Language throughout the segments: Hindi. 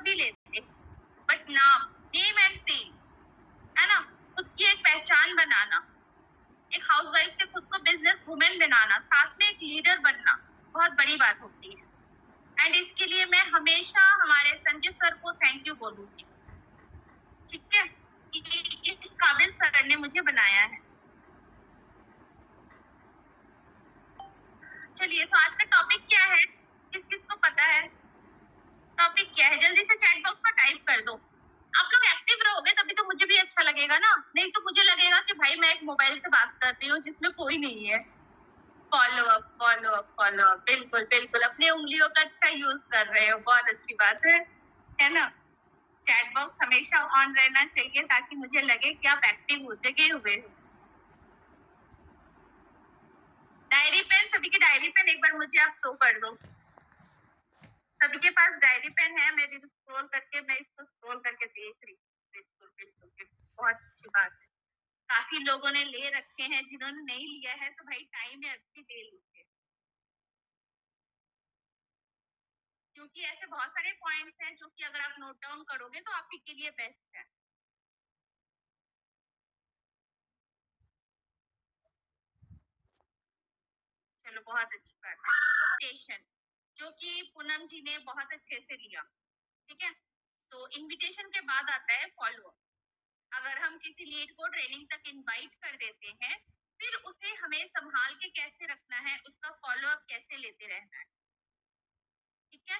भी लेते, बट नाम, नेम एंड फेम, है ना, खुद की एक पहचान बनाना, एक हाउसवाइफ से खुद को बिजनेस वुमेन बनाना, साथ में एक लीडर बनना बहुत बड़ी बात होती है। एंड इसके लिए मैं हमेशा हमारे संजय सर को थैंक यू बोलूंगी, ठीक है, कि इस काबिल सर ने मुझे बनाया है। चलिए, तो आज का टॉपिक क्या है, किस किस को पता है टॉपिक क्या है? जल्दी से चैट बॉक्स में टाइप कर दो। आप लोग एक्टिव रहोगे तभी तो मुझे भी अच्छा लगेगा ना, नहीं तो मुझे लगेगा कि भाई मैं एक मोबाइल से बात कर रही हूँ जिसमें कोई नहीं है। Follow up, follow up, follow up, बिल्कुल बिल्कुल, अपनी उंगलियों का अच्छा यूज कर रहे हो, बहुत अच्छी बात है ना। चैट बॉक्स हमेशा ऑन रहना चाहिए ताकि मुझे लगे कि आप एक्टिव हो, जगे हुए हो। डायरी पेन, सभी की डायरी पेन एक बार मुझे आप शो कर दो। सभी के पास डायरी पेन है? मैं स्क्रॉल करके, मैं इसको स्क्रॉल करके देख रही हूँ। बिल्कुल बिल्कुल बिल्कुल, बहुत अच्छी बात है। काफी लोगों ने ले रखे हैं, जिन्होंने नहीं लिया है तो भाई टाइम है, अभी ले लीजिए, क्योंकि ऐसे बहुत सारे पॉइंट्स हैं जो कि अगर आप नोट डाउन करोगे तो आपके के लिए बेस्ट है। चलो, बहुत अच्छी बात है। इन्विटेशन, जो कि पूनम जी ने बहुत अच्छे से लिया, ठीक है। तो इनविटेशन के बाद आता है फॉलो अप। अगर हम किसी लीड को ट्रेनिंग तक इनवाइट कर देते हैं, फिर उसे हमें संभाल के कैसे रखना है, उसका फॉलो अप कैसे लेते रहना है, ठीक है।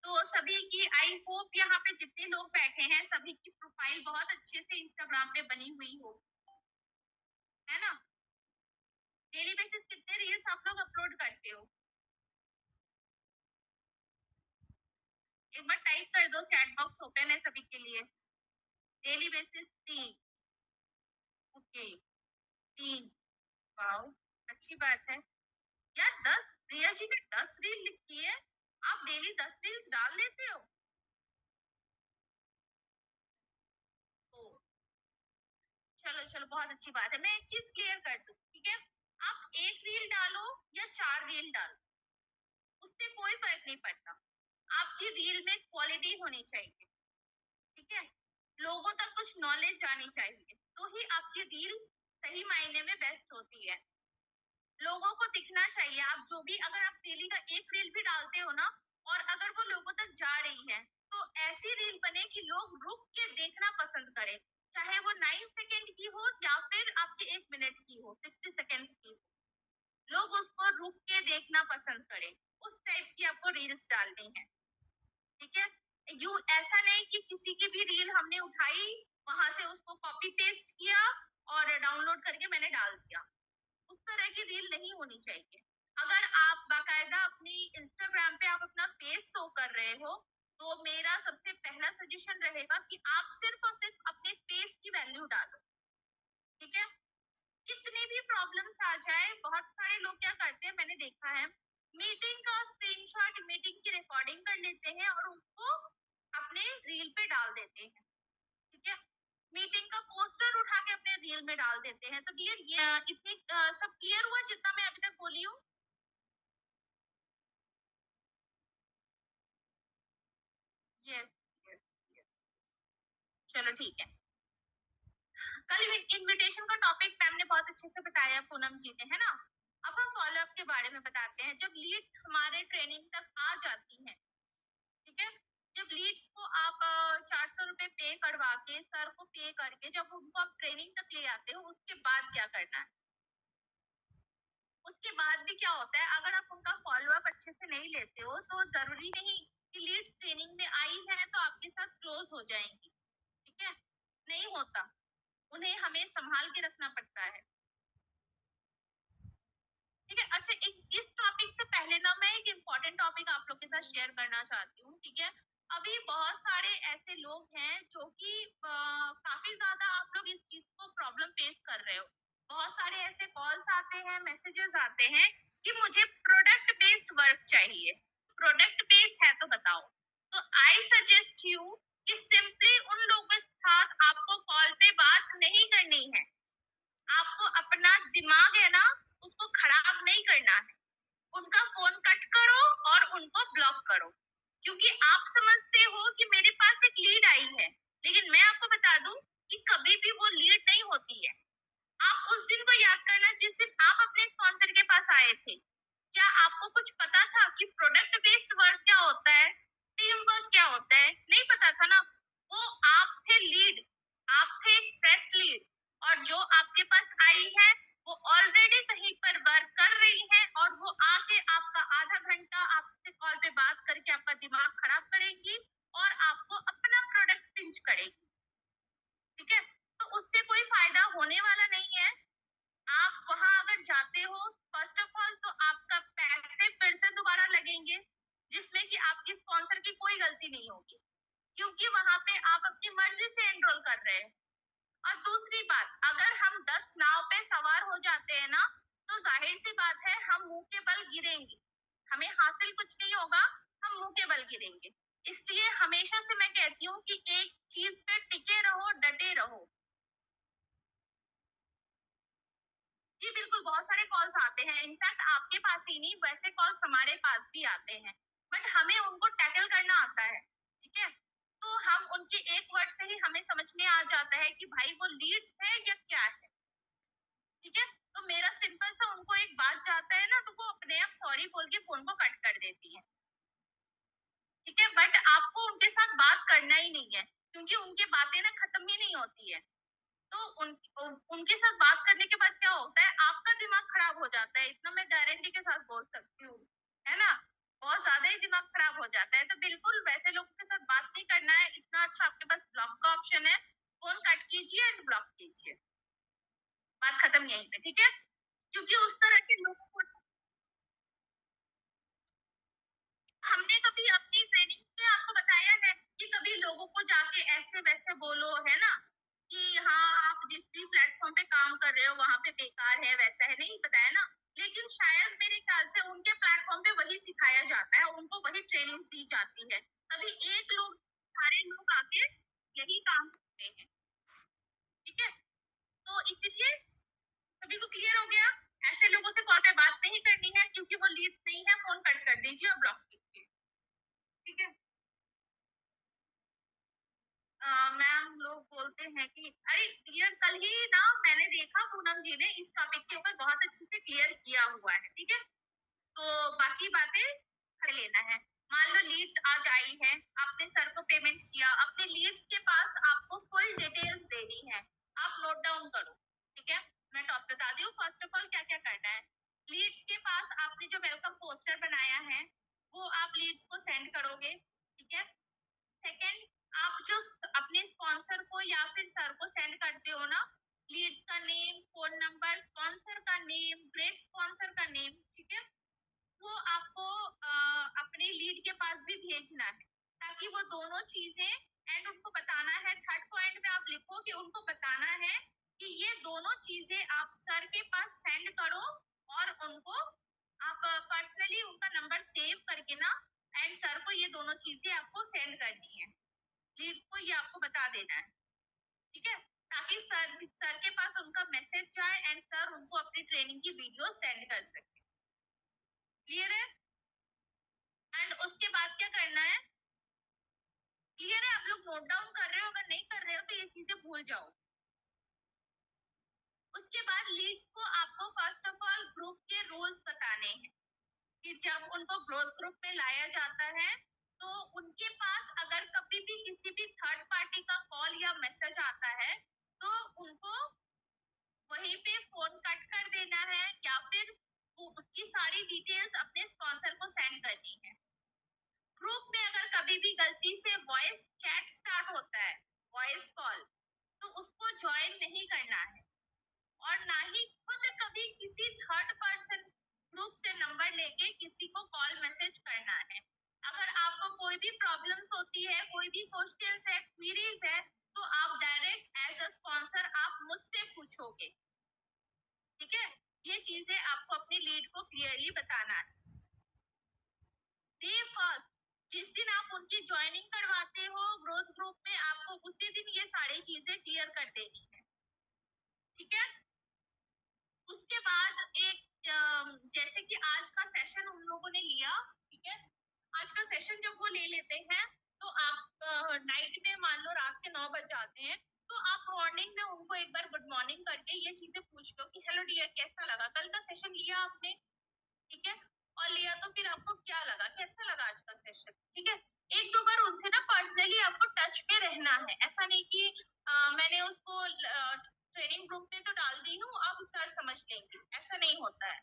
तो सभी की, आई होप यहाँ पे जितने लोग बैठे हैं सभी की प्रोफाइल बहुत अच्छे से इंस्टाग्राम पे बनी हुई हो, है ना। डेली बेसिस कितने रील्स आप लोग अपलोड करते हो? एक बार टाइप कर दो, चैट बॉक्स ओपन है सभी के लिए। डेली बेसिस 3, ओके 3, वाओ, अच्छी बात है यार। 10, प्रिया जी ने 10 रील लिखी है, आप डेली 10 रील्स डाल लेते हो? ओ, चलो चलो, बहुत अच्छी बात है। मैं एक चीज क्लियर कर दूं, ठीक है, आप एक रील डालो या 4 रील डालो, उससे कोई फर्क नहीं पड़ता। आपकी रील में क्वालिटी होनी चाहिए, ठीक है, लोगों तक कुछ नॉलेज जानी चाहिए, तो ही आपकी रील सही मायने में बेस्ट होती है। लोगों को दिखना चाहिए, आप जो भी, अगर आप डेली का एक रील भी डालते हो ना, और अगर वो लोगों तक जा रही है, तो ऐसी रील बने कि लोग रुक के देखना पसंद करें, चाहे वो 9 सेकेंड की हो या फिर आपके 1 मिनट की हो, 60 सेकेंड्स की हो, लोग उसको रुक के देखना पसंद करें, उस टाइप की आपको रील्स डालनी है, ठीक है। यू ऐसा नहीं कि किसी की भी रील हमने उठाई, वहां से उसको कॉपी पेस्ट किया और डाउनलोड करके मैंने डाल दिया, उस तरह की रील नहीं होनी चाहिए। अगर आप बाकायदा अपनी इंस्टाग्राम पे आप अपना फेस शो कर रहे हो, तो मेरा सबसे पहला सजेशन रहेगा कि आप सिर्फ और सिर्फ अपने फेस की वैल्यू डालो, ठीक है। कितनी भी प्रॉब्लम्स आ जाए, बहुत सारे लोग क्या करते हैं, मैंने देखा है, मीटिंग का स्क्रीनशॉट, मीटिंग की रिकॉर्डिंग कर लेते हैं और उसको अपने रील पे डाल देते हैं, ठीक है। मीटिंग का पोस्टर उठा के अपने रील में डाल देते हैं। तो डियर, ये इतनी सब क्लियर हुआ जितना मैं अभी तक बोली हूँ? यस यस यस, चलो ठीक है। कल इनविटेशन का टॉपिक मैम ने बहुत अच्छे से बताया, पूनम जी ने, है ना। अब हम फॉलो अप के बारे में बताते हैं। जब लीड हमारे ट्रेनिंग तक आ जाती है, ठीक है, जब लीड्स को आप 400 रुपए पे करवा के, सर को पे करके जब उनको आप ट्रेनिंग तक ले आते हो, उसके बाद क्या करना है? उसके बाद भी क्या होता है, अगर आप उनका फॉलो अप अच्छे से नहीं लेते हो, तो जरूरी नहीं कि लीड्स ट्रेनिंग में आई है तो आपके साथ क्लोज हो जाएंगी, ठीक है, नहीं होता, उन्हें हमें संभाल के रखना पड़ता है, ठीक है। अच्छा, इस टॉपिक से पहले ना मैं एक इम्पोर्टेंट टॉपिक आप लोग के साथ शेयर करना चाहती हूँ, ठीक है। अभी बहुत सारे ऐसे लोग हैं जो कि काफी ज्यादा आप लोग इस चीज को प्रॉब्लम फेस कर रहे हो। बहुत सारे ऐसे कॉल्स आते हैं, मैसेजेस आते हैं कि मुझे प्रोडक्ट बेस्ड वर्क चाहिए। प्रोडक्ट बेस्ड है तो बताओ। तो आई सजेस्ट यू कि सिंपली उन लोगों के साथ आपको कॉल पे बात नहीं करनी है। आपको अपना दिमाग है ना, उसको खराब नहीं करना है। उनका फोन कट करो और उनको ब्लॉक करो, क्योंकि आप समझते हो गलती नहीं होगी, क्योंकि वहां पे आप अपनी मर्जी से एनरोल कर रहे हैं। और दूसरी बात, अगर हम 10 नाव पे सवार हो जाते हैं ना, तो जाहिर सी बात है हम मुंह के बल गिरेंगे, हमें हासिल कुछ नहीं होगा, हम मुंह के बल गिरेंगे। इसलिए हमेशा से मैं कहती हूँ कि एक चीज पे टिके रहो, डटे रहो। जी बिल्कुल, बहुत सारे कॉल्स आते हैं, इनफैक्ट आपके पास ही नहीं, वैसे कॉल्स हमारे पास भी आते हैं, बट हमें उनको टैकल करना आता है। ठीक है, तो हम उनके एक वर्ड से ही हमें समझ में आ जाता है कि भाई वो लीड्स है या क्या है। ठीक है, तो मेरा सिंपल सा उनको एक बात जाता है ना, तो वो अपने आप सॉरी बोल के फोन को कट कर देती है। ठीक है, बट आपको उनके साथ बात करना ही नहीं है, क्योंकि उनकी बातें ना खत्म ही नहीं होती है। तो उनके साथ बात करने के बाद क्या होता है, आपका दिमाग खराब हो जाता है, इतना मैं गारंटी के साथ बोल सकती हूँ, है ना। बहुत ज्यादा ही दिमाग खराब हो जाता है, तो बिल्कुल वैसे लोगों के साथ बात नहीं करना है। इतना अच्छा आपके पास ब्लॉक का ऑप्शन है, फोन कट कीजिए एंड ब्लॉक कीजिए, बात खत्म यहीं पे। ठीक है, क्योंकि उस तरह के लोगों को हमने कभी अपनी ट्रेनिंग में आपको बताया है कि कभी लोगों को जाके ऐसे वैसे बोलो, है ना, कि हाँ आप जिस भी प्लेटफॉर्म पे काम कर रहे हो वहां पे बेकार है, वैसा है, नहीं बताया ना। लेकिन शायद मेरे ख्याल से उनके प्लेटफॉर्म पे वही सिखाया जाता है, उनको वही ट्रेनिंग दी जाती है, तभी एक लोग सारे लोग आके यही काम करते हैं। ठीक है, तो इसीलिए सभी को क्लियर हो गया, ऐसे लोगों से कॉल पे बात नहीं करनी है, क्योंकि वो लीड्स नहीं है, फोन कट कर दीजिए और ब्लॉक कीजिए। ठीक है, मैम लोग बोलते हैं कि अरे क्लियर, कल ही ना मैंने देखा पूनम जी ने इस टॉपिक के ऊपर बहुत अच्छे से क्लियर किया हुआ है। ठीक है, तो बाकी बातें कर लेना है। मान लो लीड्स आज आई है, आपने सर को पेमेंट किया, अपने लीड्स के पास आपको फुल डिटेल्स देनी है, आप नोट डाउन करो। ठीक है, मैं टॉप बता दी हूँ, फर्स्ट ऑफ ऑल क्या क्या करना है। लीड्स के पास आपने जो वेलकम पोस्टर बनाया है, वो आप लीड्स को सेंड करोगे। ठीक है, सेकंड, आप जो अपने स्पॉन्सर को या फिर सर को सेंड करते हो ना, लीड्स का नेम, फोन नंबर, स्पॉन्सर का नेम, ग्रेट स्पॉन्सर का नेम, ठीक है, वो आपको अपने लीड के पास भी भेजना है, ताकि वो दोनों चीजें, एंड उनको बताना है, थर्ड पॉइंट में आप लिखो कि उनको बताना है कि ये दोनों चीजें आप सर के पास सेंड करो, और उनको आप पर्सनली उनका नंबर सेव करके ना, एंड सर को ये दोनों चीजें आपको सेंड करनी है, लीड्स को ये आपको बता देना है। ठीक है, ताकि सर के पास उनका मैसेज जाए एंड सर उनको अपनी ट्रेनिंग की वीडियो सेंड कर सके। क्लियर है, एंड उसके बाद क्या करना है, क्लियर है, आप लोग नोट डाउन कर रहे हो, अगर नहीं कर रहे हो तो ये चीजें भूल जाओ। उसके बाद लीड्स को आपको फर्स्ट ऑफ ऑल ग्रुप के रूल्स बताने हैं, कि जब उनको ग्रोथ ग्रुप में लाया जाता है, तो उनके पास अगर कभी भी किसी भी थर्ड पार्टी का कॉल या मैसेज आता है, तो उनको वहीं पे फोन कट कर देना है, या फिर वो उसकी सारी डिटेल्स अपने स्पॉन्सर को सेंड करनी है। ग्रुप में अगर कभी भी गलती से वॉइस चैट स्टार्ट होता है, वॉइस कॉल, तो उसको ज्वाइन नहीं करना है, और ना ही खुद कभी किसी थर्ड पर्सन ग्रुप से नंबर लेके किसी को कॉल मैसेज करना है। अगर आपको कोई भी प्रॉब्लम्स होती है, कोई भी क्वेश्चंस है, क्वेरीज है, तो आप डायरेक्ट एज अ स्पॉन्सर आप मुझसे पूछोगे। ठीक है, ये चीजें आपको अपनी लीड को क्लियरली बताना है। डे फर्स्ट, जिस दिन आप उनकी ज्वाइनिंग करवाते हो ग्रोथ ग्रुप में, आपको उसी दिन ये सारी चीजें क्लियर कर देनी है। ठीक है, उसके बाद एक जैसे कि आज का सेशन उन लोगों ने लिया, ठीक है, आज का सेशन जब वो ले लेते हैं, तो आप नाइट में मान लो रात के 9 बज जाते हैं, तो आप मॉर्निंग में उनको एक बार गुड मॉर्निंग करके ये चीजें पूछ लो कि हेलो डियर, कैसा लगा कल का सेशन, लिया आपने? ठीक है, और लिया तो फिर आपको क्या लगा, कैसा लगा आज का सेशन? ठीक है, एक दो बार उनसे ना पर्सनली आपको टच में रहना है, ऐसा नहीं कि मैंने उसको ट्रेनिंग ग्रुप में तो डाल दी हूँ, अब सर समझ लेंगे, ऐसा नहीं होता है।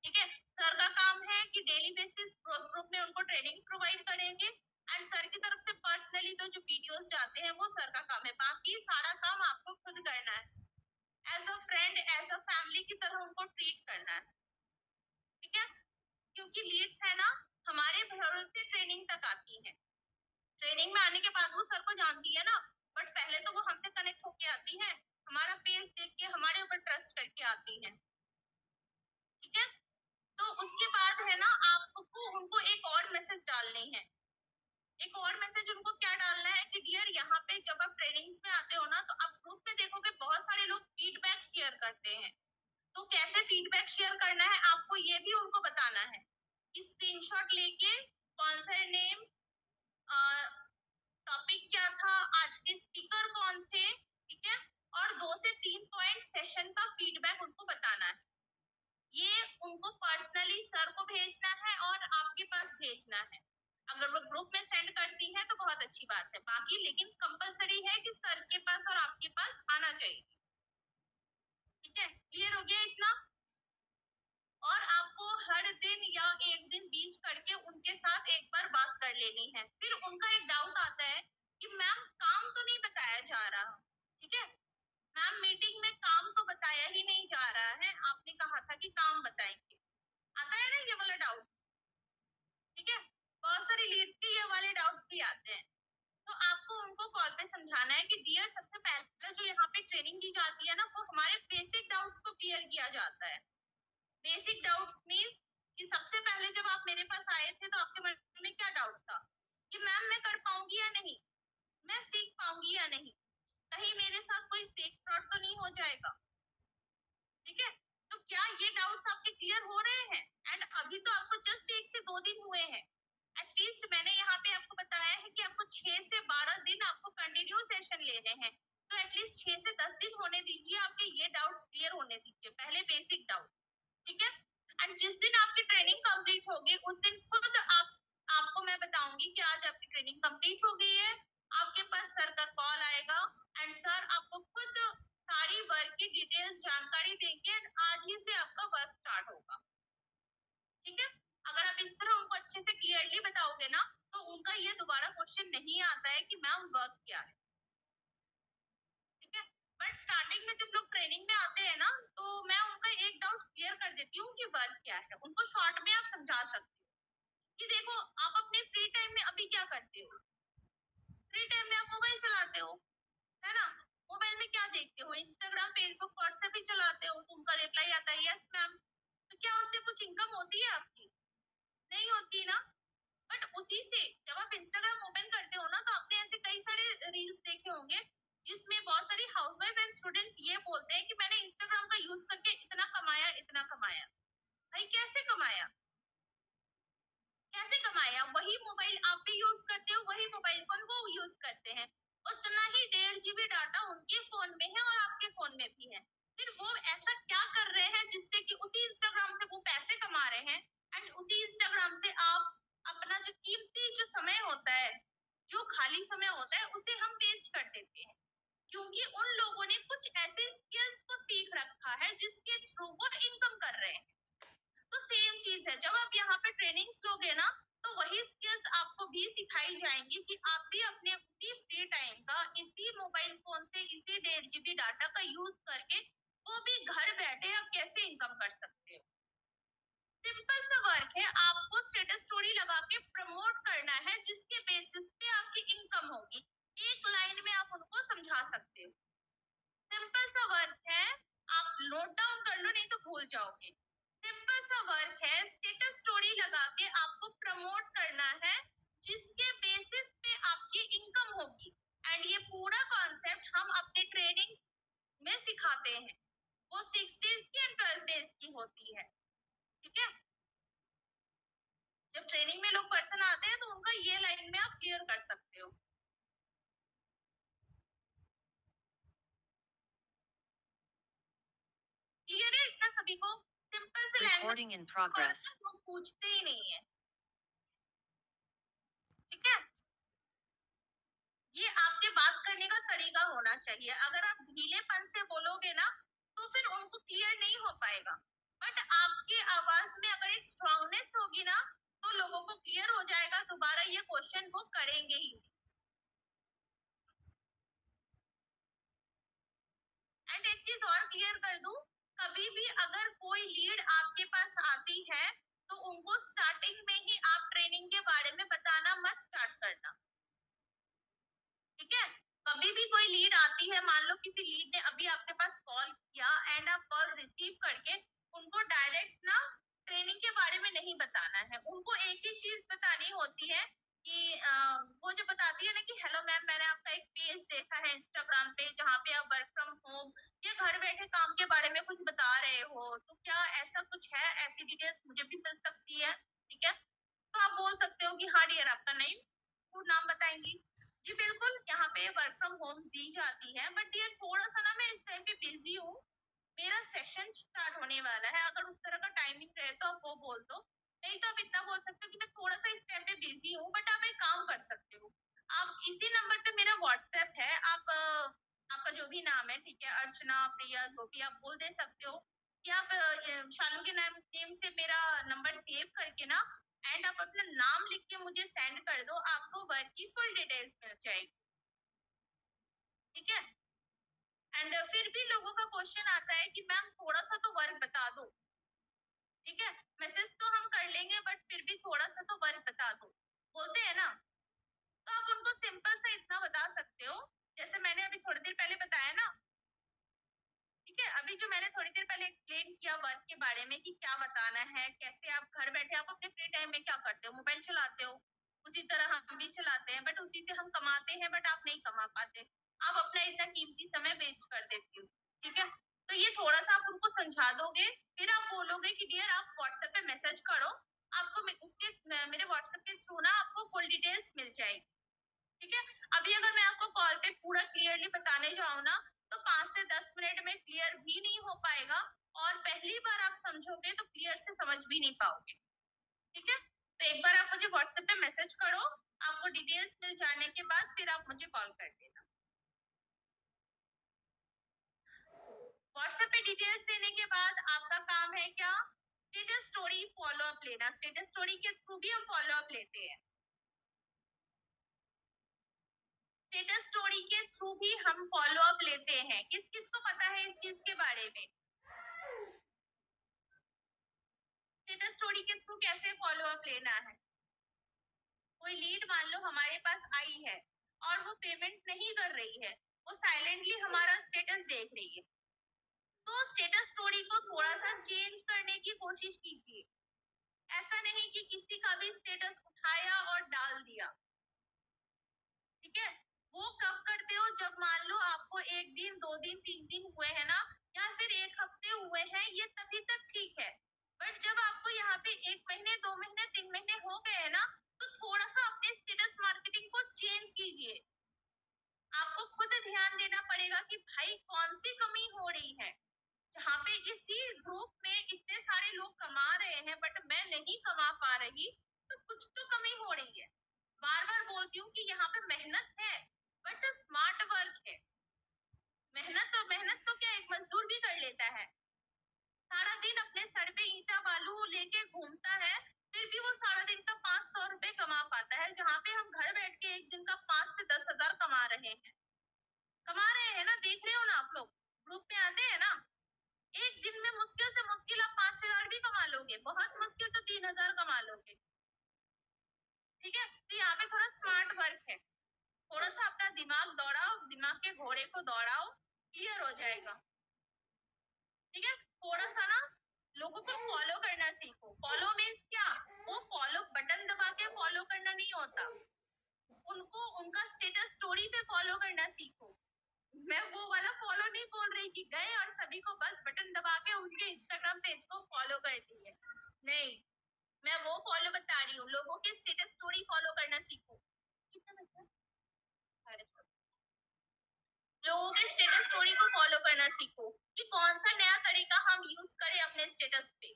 ठीक है, सर का काम है कि डेली बेसिस ग्रोथ ग्रुप में उनको ट्रेनिंग प्रोवाइड करेंगे, एंड सर की तरफ से पर्सनली तो जो वीडियोस जाते हैं वो सर का काम है, बाकी सारा काम आपको खुद करना है, as a friend, as a family की तरह उनको ट्रीट करना है। ठीक है, क्योंकि लीड्स है ना, हमारे भरोसे ट्रेनिंग तक आती है, ट्रेनिंग में आने के बाद वो सर को जानती है ना, बट पहले तो वो हमसे कनेक्ट होके आती है, हमारा पेज देख के हमारे ऊपर ट्रस्ट करके आती है, ठीक है। तो उसके बाद है ना, आपको उनको एक और मैसेज डालने हैं। एक और मैसेज उनको क्या डालना है कि डियर, यहाँ पे जब आप ट्रेनिंग्स में आते हो ना, तो आप ग्रुप में देखोगे बहुत सारे लोग फीडबैक शेयर करते हैं। तो कैसे फीडबैक शेयर करना है आपको ये भी उनको बताना है कि स्क्रीनशॉट लेके कौन सा नेम, टॉपिक क्या था, आज के स्पीकर कौन थे, ठीक है, और 2 से 3 पॉइंट सेशन का फीडबैक उनको बताना है। ये उनको पर्सनली सर को भेजना है और आपके पास भेजना है। अगर वो ग्रुप में सेंड करती है तो बहुत अच्छी बात है, बाकी लेकिन कंपलसरी है कि सर के पास और आपके पास आना चाहिए, ठीक है। क्लियर हो गया इतना? और आपको हर दिन या एक दिन बीच करके उनके साथ एक बार बात कर लेनी है। फिर उनका एक डाउट आता है कि मैम काम तो नहीं बताया जा रहा, ठीक है, मैम मीटिंग में काम तो बताया ही नहीं जा रहा है, आपने कहा था कि काम बताएंगे। आता है ना ये वाला डाउट, ठीक है। बहुत सारी लीड्स के ये वाले डाउट्स भी आते हैं। तो आपको उनको कॉल पे समझाना है कि डियर, सबसे पहले जो यहाँ पे ट्रेनिंग दी जाती है ना, वो हमारे बेसिक डाउट्स को क्लियर किया जाता है। बेसिक डाउट्स मींस कि सबसे पहले जब आप मेरे पास आए थे तो आपके मन में क्या डाउट था कि मैम मैं कर पाऊंगी या नहीं, मैं सीख पाऊंगी या नहीं, कहीं मेरे साथ कोई फेक फ्रॉड तो नहीं हो जाएगा, ठीक है। तो क्या ये डाउट्स आपके क्लियर हो रहे हैं? एंड अभी तो आपको जस्ट 1 से 2 दिन हुए हैं। एटलीस्ट मैंने यहाँ पे आपको बताया है कि आपको 6 से 12 दिन आपको कंटिन्यू सेशन लेने हैं, तो एटलीस्ट 6 से 10 दिन होने दीजिए, आपके ये डाउट्स क्लियर होने दीजिए, पहले बेसिक डाउट, ठीक है। एंड जिस दिन आपकी ट्रेनिंग कंप्लीट होगी उस दिन खुद आपको मैं बताऊंगी कि आज आपकी ट्रेनिंग कंप्लीट हो गई है, आपके पास सर का कॉल आएगा एंड सर आपको खुद सारी वर्क की डिटेल्स जानकारी देंगे एंड आज ही से आपका वर्क स्टार्ट होगा, ठीक है। अगर आप इस तरह उनको अच्छे से क्लियरली बताओगे ना, तो उनका ये दोबारा क्वेश्चन नहीं आता है कि मैम वर्क क्या है, ठीक है। बट स्टार्टिंग में जब लोग ट्रेनिंग में आते हैं ना, तो मैं उनका एक डाउट क्लियर कर देती हूँ कि वर्क क्या है, उनको शॉर्ट में आप समझा सकते हो कि देखो, आप अपने फ्री टाइम में अभी क्या करते हो, फ्री टाइम में आप मोबाइल चलाते हो, है ना, मोबाइल में क्या देखते हो, इंस्टाग्राम, फेसबुक, व्हाट्सएप ही चलाते हो, तो उनका रिप्लाई आता है यस मैम, तो क्या उससे कुछ इनकम होती है आपकी? नहीं होती ना। बट उसी से जब आप इंस्टाग्राम ओपन करते हो ना, तो आपने ऐसे कई सारे रील्स देखे होंगे जिसमें बहुत सारी हाउसवाइफ एंड स्टूडेंट्स ये बोलते हैं कि मैंने इंस्टाग्राम का यूज करके इतना कमाया, इतना कमाया। भाई कैसे कमाया, कैसे कमाया? वही मोबाइल आप भी यूज करते हो, वही मोबाइल फोन वो यूज करते हैं, उतना ही 1.5 GB डाटा उनके फोन में है और आपके फोन में भी है। फिर वो ऐसा क्या कर रहे हैं जिससे कि उसी इंस्टाग्राम से वो पैसे कमा रहे हैं एंड उसी इंस्टाग्राम से आप अपना जो कीमती जो समय होता है, जो खाली समय होता है, उसे हम वेस्ट कर देते हैं, क्योंकि उन लोगों ने कुछ ऐसे स्किल्स को सीख रखा है जिसके थ्रू वो इनकम कर रहे हैं। तो सेम चीज है, जब आप यहाँ पे ट्रेनिंग्स लोगे ना, तो वही स्किल्स आपको भी सिखाई जाएंगी कि आप भी अपने उसी फ्री टाइम का इसी मोबाइल फोन से इसी 1.5 GB डाटा का यूज करके वो भी घर बैठे आप कैसे इनकम कर सकते हो। सिंपल सा वर्क है, आपको स्टेटस स्टोरी लगा के प्रमोट करना है जिसके बेसिस पे आपकी इनकम होगी। एक लाइन में आप उनको समझा सकते हो, सिंपल सा वर्क है, आप नोट डाउन कर लो नहीं तो भूल जाओगे। सिंपल सा वर्क है, स्टेटस स्टोरी लगा के आपको प्रमोट करना है जिसके बेसिस पे आपकी इनकम होगी। एंड ये पूरा कॉन्सेप्ट हम अपने ट्रेनिंग में सिखाते हैं, वो 6 डेज की एंड 12 डेज की होती है, ठीक है। जब ट्रेनिंग में लोग पर्सन आते हैं तो उनका ये लाइन में आप क्लियर कर सकते हो। क्लियर है इतना सभी को? सिंपल से लैंग्वेज लोग पूछते ही नहीं है, ठीक है। ये आपके बात करने का तरीका होना चाहिए, अगर आप ढीलेपन से बोलोगे ना तो फिर उनको क्लियर नहीं हो पाएगा। बट आपके आवाज में अगर एक स्ट्रांगनेस होगी ना, तो लोगों को क्लियर हो जाएगा, दोबारा ये क्वेश्चन वो करेंगे ही। एंड एक चीज और क्लियर कर दूं, कभी भी अगर कोई लीड आपके पास आती है तो उनको स्टार्टिंग में ही आप ट्रेनिंग के बारे में बताना मत स्टार्ट करना। भी कोई लीड आती है, मान लो किसी लीड ने अभी आपके पास कॉल किया एंड आप कॉल रिसीव करके उनको डायरेक्ट ना ट्रेनिंग के बारे में नहीं बताना है, उनको एक ही चीज बतानी होती है कि वो जो बताती है ना कि हेलो मैम, मैंने आपका एक पेज देखा है इंस्टाग्राम पे जहाँ पे आप वर्क फ्रॉम होम या घर बैठे काम के बारे में कुछ बता रहे हो, तो क्या ऐसा कुछ है, ऐसी डिटेल्स मुझे भी मिल सकती है? ठीक है, तो आप बोल सकते हो कि हाँ डियर, आपका नेम, नाम बताएंगी। जी बिल्कुल, यहाँ पे वर्क फ्रॉम होम दी जाती है, बट डियर थोड़ा सा ना मैं इस टाइम पे बिजी हूँ, मेरा सेशन स्टार्ट होने वाला है, अगर उस तरह का टाइमिंग रहे तो आप वो बोल दो, नहीं तो आप इतना बोल सकते हो कि मैं थोड़ा सा इस टाइम पे बिजी हूँ, बट आप एक काम कर सकते हो, आप इसी नंबर पे मेरा व्हाट्सएप है, आप आपका जो भी नाम है, ठीक है, अर्चना, प्रिया, जो भी आप बोल दे सकते हो, कि आप शालू के नेम से मेरा नंबर सेव करके ना एंड आप अपना नाम लिख के मुझे सेंड कर दो, आपको वर्क की फुल डिटेल्स मिल जाएगी। ठीक है, एंड फिर भी लोगों का क्वेश्चन आता है कि मैम थोड़ा सा तो वर्क बता दो। ठीक है, मैसेज तो हम कर लेंगे बट फिर भी थोड़ा सा तो वर्क बता दो, बोलते हैं ना, तो आप उनको सिंपल से इतना बता सकते हो, जैसे मैंने अभी थोड़ी देर पहले बताया ना। ठीक है, अभी जो मैंने थोड़ी देर पहले एक्सप्लेन किया वर्क के बारे में कि क्या बताना है, कैसे आप घर बैठे आप अपने फ्री टाइम में क्या करते हो, मोबाइल चलाते हो, उसी तरह हम भी चलाते हैं, बट उसी से हम कमाते हैं, बट आप नहीं कमा पाते, आप अपना इतना कीमती समय वेस्ट कर देती हो। ठीक है, तो ये थोड़ा सा आप उनको समझा दोगे, फिर आप बोलोगे कि डियर आप व्हाट्सएप पे मैसेज करो, आपको उसके मेरे व्हाट्सएप के थ्रू ना आपको फुल डिटेल्स मिल जाएगी। ठीक है, अभी अगर मैं आपको कॉल पे पूरा क्लियरली बताने जाऊँ ना तो 5 से 10 मिनट में क्लियर भी नहीं हो पाएगा, और पहली बार आप समझोगे तो क्लियर से समझ भी नहीं पाओगे। ठीक है, तो एक बार आप मुझे व्हाट्सएप पे मैसेज करो, आपको डिटेल्स मिल जाने के बाद फिर आप मुझे कॉल कर देना। व्हाट्सएप पे डिटेल्स देने के बाद आपका काम है क्या, स्टेटस स्टोरी फॉलो अप लेना, स्टेटस स्टोरी के थ्रू भी हम फॉलो अप लेते हैं, स्टेटस स्टोरी के थ्रू भी हम फॉलो अप लेते हैं, किस किस को पता है इस चीज के बारे में, स्टेटस स्टोरी के थ्रू कैसे फॉलो अप लेना है। कोई लीड मान लो हमारे पास आई है और वो पेमेंट नहीं कर रही है, वो साइलेंटली हमारा स्टेटस देख रही है, तो स्टेटस स्टोरी को थोड़ा सा चेंज करने की कोशिश कीजिए, ऐसा नहीं कि किसी का भी स्टेटस उठाया और डाल दिया। ठीक है, वो कब करते हो, जब मान लो आपको 1 दिन 2 दिन 3 दिन हुए हैं ना, या फिर 1 हफ्ते हुए हैं, ये तभी तक ठीक है, बट जब आपको यहाँ पे 1 महीने 2 महीने 3 महीने हो गए हैं ना, तो थोड़ा सा अपने स्टेटस मार्केटिंग को चेंज कीजिए, आपको खुद ध्यान देना पड़ेगा कि भाई कौन सी कमी हो रही है, जहाँ पे इसी ग्रुप में इतने सारे लोग कमा रहे हैं बट मैं नहीं कमा पा रही, तो कुछ तो कमी हो रही है। बार बार बोलती हूँ कि यहाँ पे मेहनत है बट स्मार्ट वर्क है, मेहनत तो क्या एक मजदूर भी कर लेता है, सारा दिन अपने सर पे ईंटा बालू लेके घूमता है, फिर भी वो सारा दिन का 500 रुपए कमा पाता है, जहाँ पे हम घर बैठ के एक दिन का 5 से 10 हजार कमा रहे हैं ना, देख रहे हो ना आप लोग, ग्रुप में आते हैं ना, एक दिन में मुश्किल से मुश्किल आप 5 हजार भी कमा लोगे, बहुत मुश्किल तो 3 हजार कमा लोगे। ठीक है, तो यहाँ पे थोड़ा स्मार्ट वर्क है, थोड़ा सा अपना दिमाग दौड़ाओ, दिमाग के घोड़े को दौड़ाओ, क्लियर हो जाएगा। ठीक है, थोड़ा सा ना लोगों को फॉलो करना सीखो, फॉलो मीन्स क्या, वो फॉलो बटन दबा के फॉलो करना नहीं होता, उनको उनका स्टेटस स्टोरी पे फॉलो करना सीखो। मैं वो वाला फॉलो नहीं बोल रही कि गए और सभी को बस बटन दबा के उनके इंस्टाग्राम पेज को फॉलो कर दिए, नहीं, मैं वो फॉलो बता रही हूँ, लोगों के स्टेटस स्टोरी फॉलो करना सीखो। लोगों के स्टेटस स्टोरी को फॉलो करना सीखो कि कौन सा नया तरीका हम यूज करें अपने स्टेटस पे,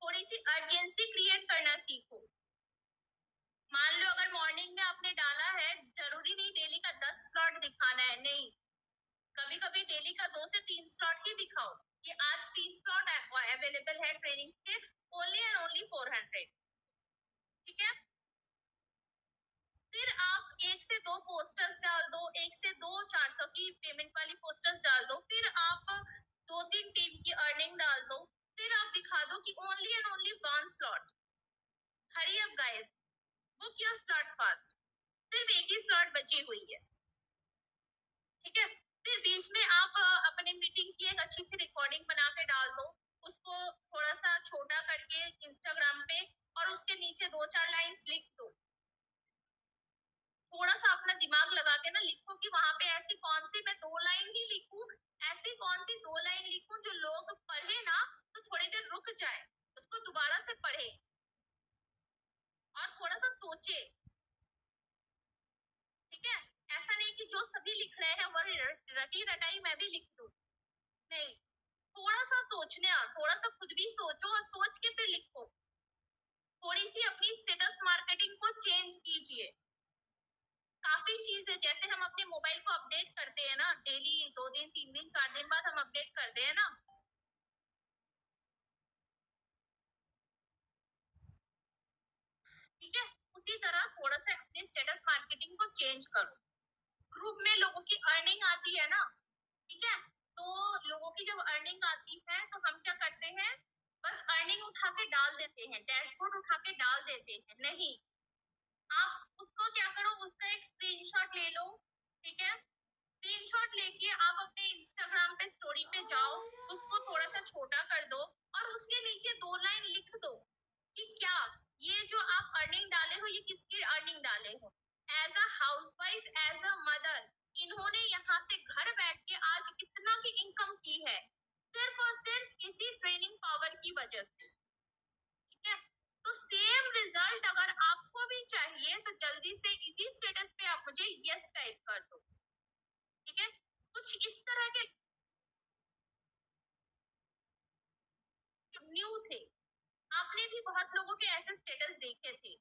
थोड़ी सी अर्जेंसी क्रिएट करना सीखो। मान लो अगर मॉर्निंग में आपने डाला है, जरूरी नहीं डेली का 10 स्लॉट दिखाना है, नहीं, कभी कभी डेली का 2 से 3 स्लॉट ही दिखाओ कि आज 3 स्लॉट अवेलेबल है ट्रेनिंग के, ओनली एंड ओनली 400। ठीक है, फिर आप 1 से 2 पोस्टर्स डाल दो, 1 से 2 400 की पेमेंट वाली पोस्टर्स डाल दो, फिर आप 2-3 टीम की अर्निंग डाल दो, फिर आप दिखा दो कि only and only 1 slot, hurry up guys, book your slot fast, सिर्फ एक ही स्लॉट बची हुई है। फिर बीच में आप अपने मीटिंग की एक अच्छी सी रिकॉर्डिंग बना के डाल दो, उसको थोड़ा सा छोटा करके इंस्टाग्राम पे, और उसके नीचे 2-4 लाइन्स लिख दो। थोड़ा सा अपना दिमाग लगा के ना लिखो कि वहां पे ऐसी कौन सी मैं 2 लाइन ही लिखूं, ऐसी कौन सी 2 लाइन लिखूं जो लोग पढ़े ना तो थोड़ी देर रुक जाए, उसको दोबारा से पढ़े और थोड़ा सा सोचे। ठीक है, ऐसा नहीं कि जो सभी लिख रहे हैं वो रटी रटाई मैं भी लिख दूं, नहीं, थोड़ा सा सोचने, थोड़ा सा खुद भी सोचो और सोच के फिर लिखो। थोड़ी सी अपनी स्टेटस मार्केटिंग को चेंज कीजिए। काफी चीज है, जैसे हम अपने मोबाइल को अपडेट करते हैं ना डेली, 2 दिन 3 दिन 4 दिन बाद हम अपडेट करते हैं ना, ठीक है, उसी तरह थोड़ा सा अपनी स्टेटस मार्केटिंग को चेंज करो। ग्रुप में लोगों की अर्निंग आती है ना, ठीक है, तो लोगों की जब अर्निंग आती है तो हम क्या करते हैं, बस अर्निंग उठा के डाल देते हैं, डैशबोर्ड उठा के डाल देते हैं, नहीं, आप उसको क्या करो, उसका एक स्क्रीनशॉट ले लो, ठीक है, स्क्रीनशॉट लेके आप अपने इंस्टाग्राम पे स्टोरी पे जाओ, उसको थोड़ा सा छोटा कर दो और उसके नीचे 2 लाइन लिख दो कि क्या ये जो आप अर्निंग डाले हो ये किसकी अर्निंग डाले हो, as a housewife, as a mother, इन्होंने यहाँ से घर बैठ के आज कितना की इनकम की है, सिर्फ और सिर्फ इसी ट्रेनिंग पावर की वजह से। ठीक है, तो सेम रिजल्ट अगर आपको भी चाहिए तो जल्दी से इसी स्टेटस पे आप मुझे यस टाइप कर दो। ठीक है, कुछ इस तरह के न्यू थे, आपने भी बहुत लोगों के ऐसे स्टेटस देखे थे।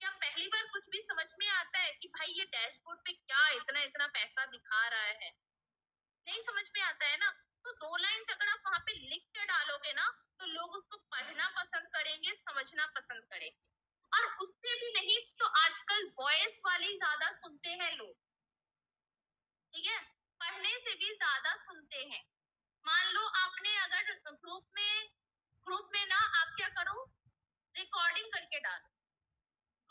क्या पहली बार कुछ भी समझ में आता है कि भाई ये डैशबोर्ड पे क्या इतना इतना पैसा दिखा रहा है, नहीं समझ में आता है ना, तो 2 लाइन अगर आप वहां पे लिख के डालोगे ना तो लोग उसको पढ़ना पसंद करेंगे, समझना पसंद करेंगे। और उससे भी नहीं तो आजकल वॉइस वाली ज्यादा सुनते हैं लोग, ठीक है, पढ़ने से भी ज्यादा सुनते हैं। मान लो आपने अगर ग्रुप में ना आप क्या करो, रिकॉर्डिंग करके डालो,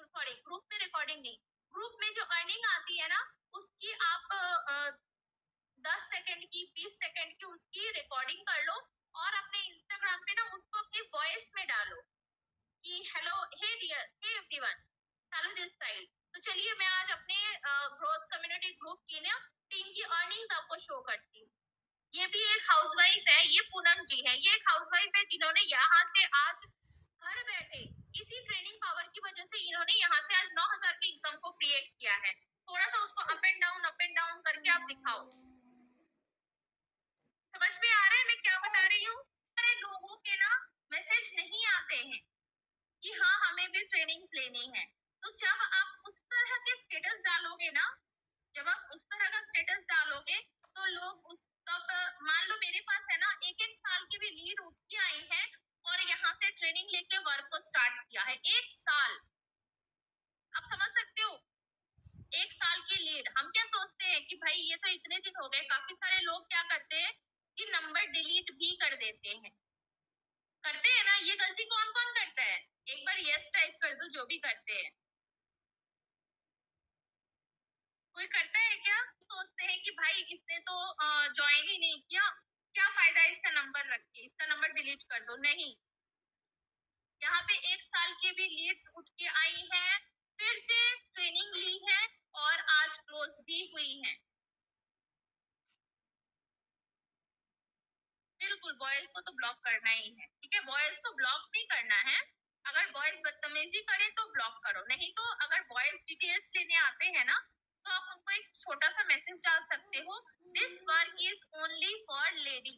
सॉरी ग्रुप में रिकॉर्डिंग नहीं, ग्रुप में जो अर्निंग आती है ना उसकी आप 10 सेकंड की 20 सेकंड की उसकी रिकॉर्डिंग कर लो और अपने इंस्टाग्राम पे ना उसको अपनी वॉइस में डालो कि hello, hey dear, hey everyone, hello this side. तो चलिए मैं आज अपने ग्रोथ कम्युनिटी ग्रुप की ना टीम की अर्निंग्स आपको शो करती हूँ। ये भी एक हाउसवाइफ है, ये पूनम जी है, ये एक हाउसवाइफ है जिन्होंने यहाँ से आज घर बैठे इसी ट्रेनिंग पावर की वजह से इन्होंने यहाँ से आज 9,000 की इनकम को क्रिएट किया है। थोड़ा सा उसको अप एंड डाउन करके आप दिखाओ। समझ में आ रहा है मैं क्या बता रही हूँ? सारे लोगों के ना मैसेज नहीं आते हैं कि हाँ हमें भी ट्रेनिंग्स लेनी है, तो जब आप उस तरह के स्टेटस डालोगे ना, जब आप उस तरह का स्टेटस डालोगे तो लोग उस तब मान लो मेरे पास है ना 1-1 साल की भी लीड उठ के आई है और यहाँ से ट्रेनिंग लेके वर्क को स्टार्ट किया है, 1 साल, आप समझ सकते हो, 1 साल की लीड। हम क्या सोचते हैं कि भाई ये तो इतने दिन हो गए, काफी सारे लोग क्या करते हैं कि नंबर डिलीट भी कर देते हैं, करते हैं ना, ये गलती कौन कौन करता है, एक बार यस टाइप कर दो जो भी करते हैं। कोई करता है क्या? सोचते हैं कि भाई इसने तो ज्वाइन ही नहीं किया, क्या फायदा है इसका नंबर रख के, इसका नंबर डिलीट कर दो, नहीं, यहाँ पे 1 साल की भी लीड उठ के आई है, फिर से ट्रेनिंग ली है और आज क्लोज भी हुई है। बिल्कुल बॉयज को तो ब्लॉक करना ही है, ठीक है, बॉयज को ब्लॉक नहीं करना है, अगर बॉयज बदतमीजी करे तो ब्लॉक करो, नहीं तो अगर बॉयज डिटेल्स लेने आते हैं ना तो आप उनको एक छोटा सा मैसेज डाल सकते हो, this work is only for lady.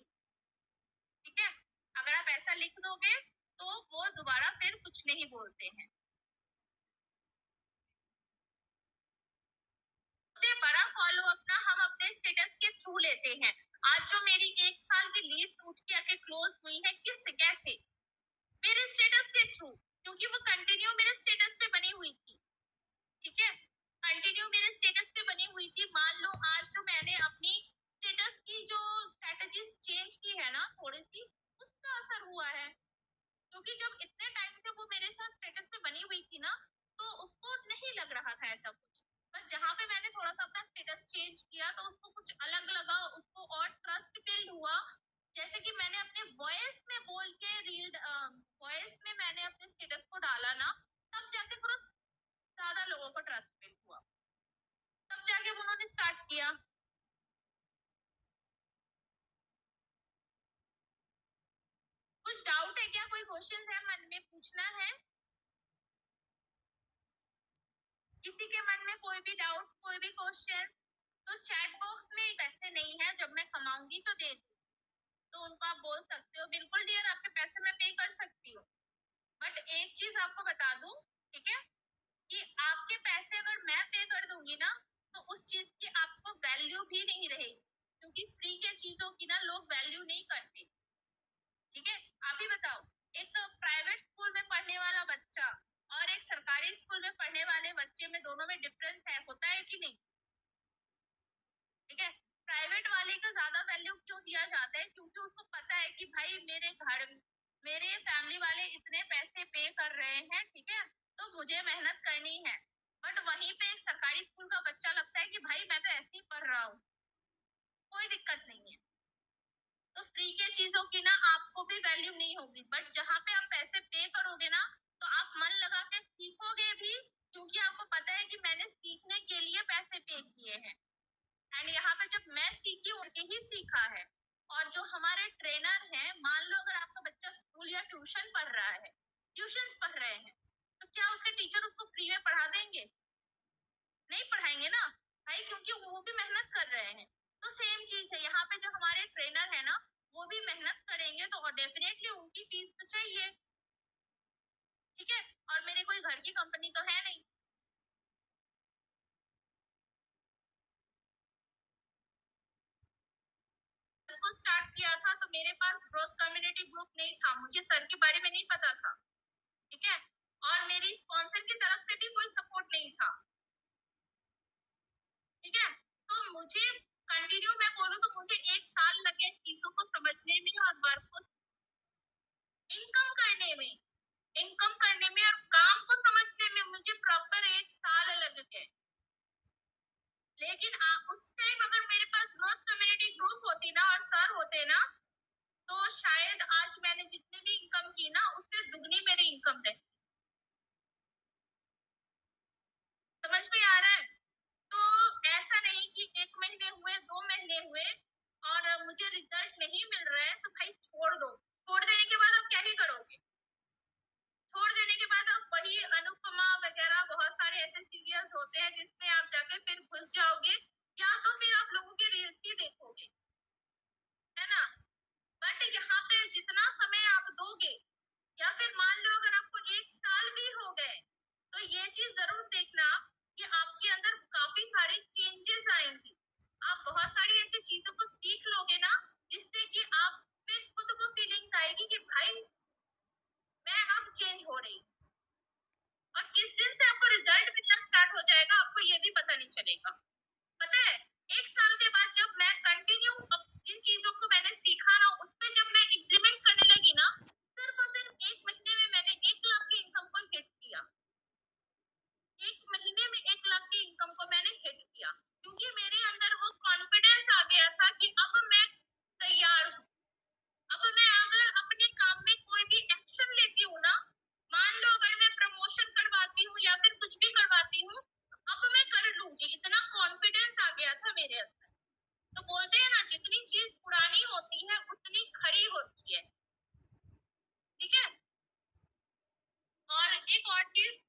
ठीक है, अगर आप ऐसा लिख दोगे तो वो दोबारा फिर कुछ नहीं बोलते हैं। सबसे बड़ा फॉलो अप ना हम अपने स्टेटस के थ्रू लेते हैं। आज जो मेरी 1 साल की लीड्स उठ के आके क्लोज हुई है, किस कैसे, मेरे स्टेटस के थ्रू, क्योंकि वो कंटिन्यू मेरे स्टेटस पे बनी हुई थी। ठीक है, कंटिन्यू मेरे स्टेटस पे बनी हुई थी। मान लो आज जो मैंने अपनी स्टेटस की जो स्ट्रेटजीज चेंज की है ना थोड़ी सी, उसका असर हुआ है, क्योंकि जब इतने टाइम से वो मेरे साथ स्टेटस पे बनी हुई थी ना तो उसको नहीं लग रहा था ऐसा कुछ, बस जहाँ यहाँ पे मैंने थोड़ा सा अपना स्टेटस चेंज किया तो उसको कुछ अलग लगा, उसको और ट्रस्ट बिल्ड हुआ। जैसे कि मैंने अपने वॉइस में बोल के रील, वॉइस में मैंने अपने स्टेटस को डाला ना, तब जाके थोड़ा ज्यादा लोगों को ट्रस्ट बिल्ड हुआ, तब जाके उन्होंने स्टार्ट किया। कुछ डाउट है क्या, कोई क्वेश्चन है मन में, पूछना है किसी के मन में, कोई भी डाउट, कोई भी क्वेश्चन? तो चैट बॉक्स में पैसे नहीं है, जब मैं कमाऊंगी तो दे दूँ, तो उनको आप बोल सकते हो। बिल्कुल डियर, आपके पैसे मैं पे कर सकती हूँ, बट एक चीज आपको बता दूं, ठीक है, कि आपके पैसे अगर मैं पे कर दूंगी ना, तो उस चीज की आपको वैल्यू भी नहीं रहेगी, क्योंकि फ्री के चीजों की ना लोग वैल्यू नहीं करते। ठीक है, आप ही बताओ, एक प्राइवेट स्कूल में पढ़ने वाला बच्चा और एक सरकारी स्कूल में पढ़ने वाले बच्चे में, दोनों में डिफरेंस है, होता है कि नहीं? ठीक है, प्राइवेट वाले का ज्यादा वैल्यू क्यों दिया जाता है? क्योंकि उसको पता है कि भाई मेरे घर, मेरे फैमिली वाले इतने पैसे पे कर रहे हैं, ठीक है, तो मुझे मेहनत करनी है। बट वहीं पे एक सरकारी स्कूल का बच्चा लगता है कि भाई मैं तो ऐसे ही पढ़ रहा हूँ, कोई दिक्कत नहीं है। तो फ्री के चीजों की ना आपको भी वैल्यू नहीं होगी, बट जहाँ पे आप पैसे पे करोगे ना, तो आप मन लगा के सीखोगे भी, क्योंकि आपको पता है कि मैंने सीखने के लिए पैसे पे किए हैं। एंड यहाँ पे जब मैं सीखी उनके ही सीखा है। और जो हमारे ट्रेनर हैं, मान लो अगर आपका बच्चा स्कूल या ट्यूशन पढ़ रहा है, ट्यूशन पढ़ रहे हैं, तो क्या उसके टीचर उसको फ्री में पढ़ा देंगे? नहीं पढ़ाएंगे ना भाई, क्योंकि वो भी मेहनत कर रहे हैं। तो सेम चीज है यहाँ पे, जो हमारे ट्रेनर है ना, वो भी मेहनत करेंगे तो डेफिनेटली उनकी फीस तो चाहिए। ठीक है, और मेरे कोई घर की कंपनी तो है नहीं। को स्टार्ट किया था तो मेरे पास ग्रोथ कम्युनिटी ग्रुप नहीं था, मुझे सर के बारे में नहीं पता था। ठीक है, और मेरी स्पॉन्सर की तरफ से भी कोई सपोर्ट नहीं था। ठीक है, तो मुझे कंटिन्यू मैं बोलूँ तो मुझे 1 साल लगे चीजों को समझने में और वर्क को इनकम करने में, इनकम करने में और काम को समझने में मुझे प्रॉपर 1 साल लग गए। लेकिन उस टाइम अगर मेरे पास ग्रोथ कम्युनिटी ग्रुप होती ना और सर होते ना, तो शायद आज मैंने जितनी भी इनकम की ना, उससे दुगनी मेरी इनकम है। समझ में आ रहा है? तो ऐसा नहीं कि 1 महीने हुए, 2 महीने हुए और मुझे रिजल्ट नहीं मिल रहा है तो भाई छोड़ दो। छोड़ देने के बाद आप क्या ही करोगे? छोड़ देने के बाद आप वही अनुपमा वगैरह बहुत सारे ऐसे सीरियल्स होते हैं जिसमें आप जाके फिर घुस जाओगे, या तो फिर आप लोगों के रील्स ही देखोगे, है ना? बट यहाँ पे जितना समय आप दोगे, या फिर मान लो अगर आपको 1 साल भी हो गए, तो ये चीज जरूर देखना कि आपके अंदर काफी सारी चेंजेस आएंगी। आप बहुत सारी ऐसी चीजों को सीख लोगे ना, जिससे कि आप फिर खुद को फीलिंग आएगी कि भाई मैं अब चेंज हो रही हूँ। और किस दिन से आपको रिजल्ट मिलना स्टार्ट हो जाएगा, आपको ये भी पता नहीं चलेगा। पता है, 1 साल के बाद जब मैं कंटिन्यू जिन चीजों को मैंने सीखा ना, उस पे जब मैं इम्प्लीमेंट करने लगी ना, सिर्फ और सिर्फ 1 महीने में मैंने 1 लाख की इनकम को हिट किया। 1 महीने में 1 लाख की इनकम को मैंने हिट किया, क्योंकि मेरे अंदर वो कॉन्फिडेंस आ गया था कि अब मैं तैयार हूँ। अब मैं अगर अपने काम में कोई भी एक्शन लेती हूँ ना, मान लो अगर मैं प्रमोशन करवाती हूँ या फिर कुछ भी करवाती हूँ, तो अब मैं कर लूंगी, इतना कॉन्फिडेंस आ गया था मेरे अंदर। तो बोलते हैं ना, जितनी चीज पुरानी होती है उतनी खरी होती है। ठीक है, और एक और चीज,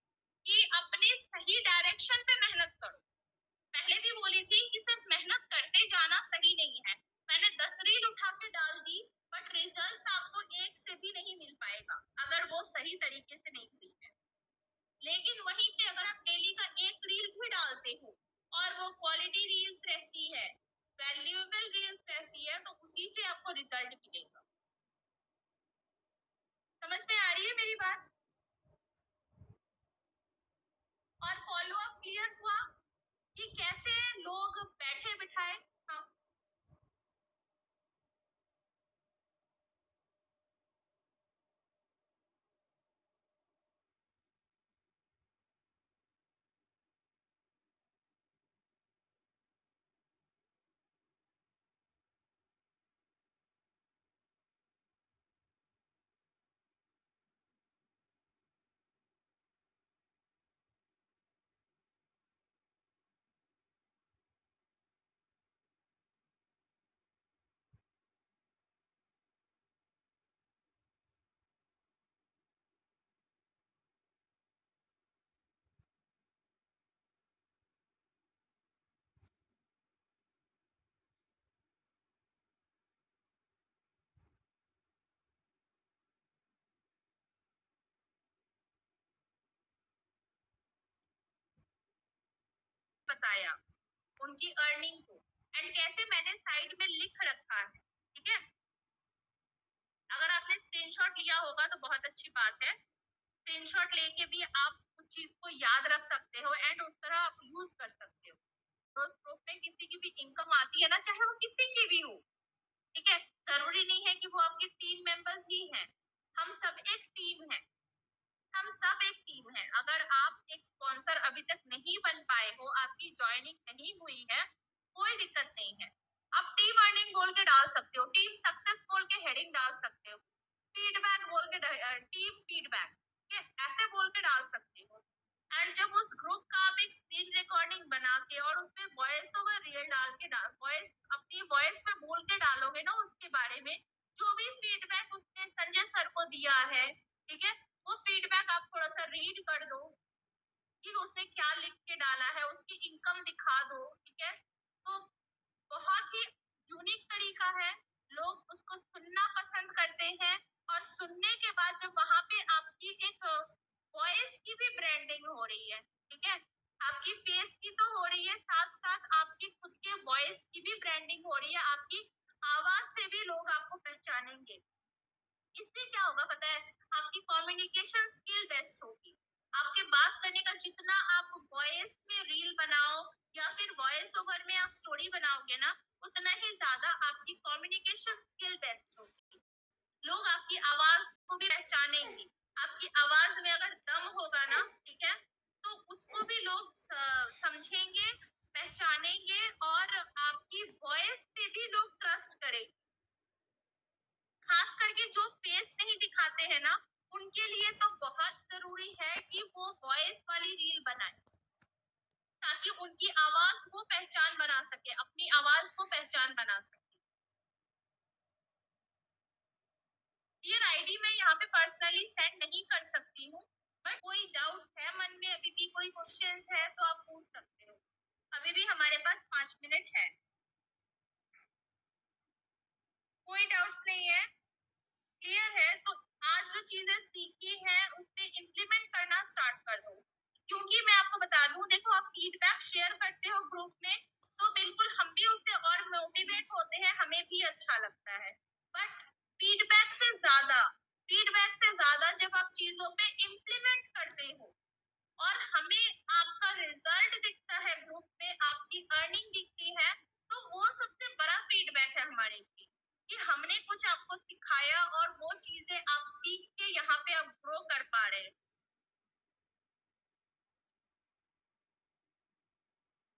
कि अपने सही डायरेक्शन पे मेहनत करो। पहले भी बोली थी कि सिर्फ मेहनत करते जाना सही नहीं है। मैंने 10 रील उठा के डाल दी, बट रिजल्ट आपको एक से भी नहीं मिल पाएगा अगर वो सही तरीके से नहीं हुई है। लेकिन वहीं पे अगर आप डेली का 1 रील भी डालते हो और वो क्वालिटी रील्स रहती है, वैल्यूएबल रील्स रहती है, तो उसी से आपको रिजल्ट मिलेगा। समझ में आ रही है मेरी बात? और फॉलो अप क्लियर हुआ कि कैसे लोग बैठे बिठाए? हाँ, बताया उनकी अर्निंग को, एंड कैसे मैंने साइड में लिख रखा है, ठीक है। अगर आपने स्क्रीनशॉट लिया होगा तो बहुत अच्छी बात है, स्क्रीनशॉट लेके भी आप उस चीज को याद रख सकते हो एंड उस तरह आप यूज कर सकते हो। ग्रुप में किसी की भी इनकम आती है ना, चाहे वो किसी की भी हो, ठीक है, जरूरी नहीं है कि वो आपके टीम मेंबर्स ही हैं, हम सब एक टीम है, हम सब एक टीम है। अगर आप एक स्पॉन्सर अभी तक नहीं बन पाए हो, आपकी ज्वाइनिंग नहीं हुई है, कोई दिक्कत नहीं है, आप टीम अर्निंग बोल के डाल सकते हो, टीम सक्सेस बोल के हेडिंग डाल सकते हो, फीडबैक बोल के टीम फीडबैक, ठीक है, ऐसे बोल के डाल सकते हो। एंड जब उस ग्रुप का आप एक स्क्रीन रिकॉर्डिंग बना के और उसमें वॉइस ओवर रियल डाल के वॉइस अपनी वॉइस में बोल के डालोगे ना उसके बारे में, जो भी फीडबैक उसने संजय सर को दिया है, ठीक है, वो फीडबैक आप थोड़ा सा रीड कर दो कि उसने क्या लिख के डाला है, उसकी इनकम दिखा दो, ठीक है। तो बहुत ही यूनिक तरीका है, लोग उसको सुनना पसंद करते हैं, और सुनने के बाद जब वहां पे आपकी एक वॉइस की भी ब्रांडिंग हो रही है, ठीक है, आपकी फेस की तो हो रही है, साथ साथ आपकी खुद के वॉइस की भी ब्रांडिंग हो रही है, आपकी आवाज से भी लोग आपको पहचानेंगे। इससे क्या होगा पता है, आपकी कम्युनिकेशन स्किल बेस्ट होगी, आपके बात करने का जितना आप वॉइस में रील बनाओ या फिर वॉइस ओवर में आप स्टोरी बनाओगे ना, उतना ही ज्यादा आपकी कम्युनिकेशन स्किल बेस्ट होगी, लोग आपकी आवाज को भी पहचानेंगे, आपकी आवाज में अगर दम होगा ना, ठीक है, तो उसको भी लोग समझेंगे, पहचानेंगे, और आपकी वॉइस पे भी लोग ट्रस्ट करेंगे। खास करके जो फेस नहीं दिखाते हैं ना, उनके लिए तो बहुत जरूरी है कि वो वॉइस वाली रील बनाए, ताकि उनकी आवाज को पहचान बना सके, अपनी आवाज को पहचान बना सके। ये आईडी मैं यहाँ पे पर्सनली सेंड नहीं कर सकती हूँ, बट कोई डाउट्स है मन में, अभी भी कोई क्वेश्चंस है तो आप पूछ सकते हो, अभी भी हमारे पास 5 मिनट है। कोई डाउट्स नहीं है, क्लियर है? तो आज जो चीजें सीखी हैं उस पे इम्प्लीमेंट करना स्टार्ट कर दो, क्योंकि मैं आपको बता दूं, देखो आप फीडबैक शेयर करते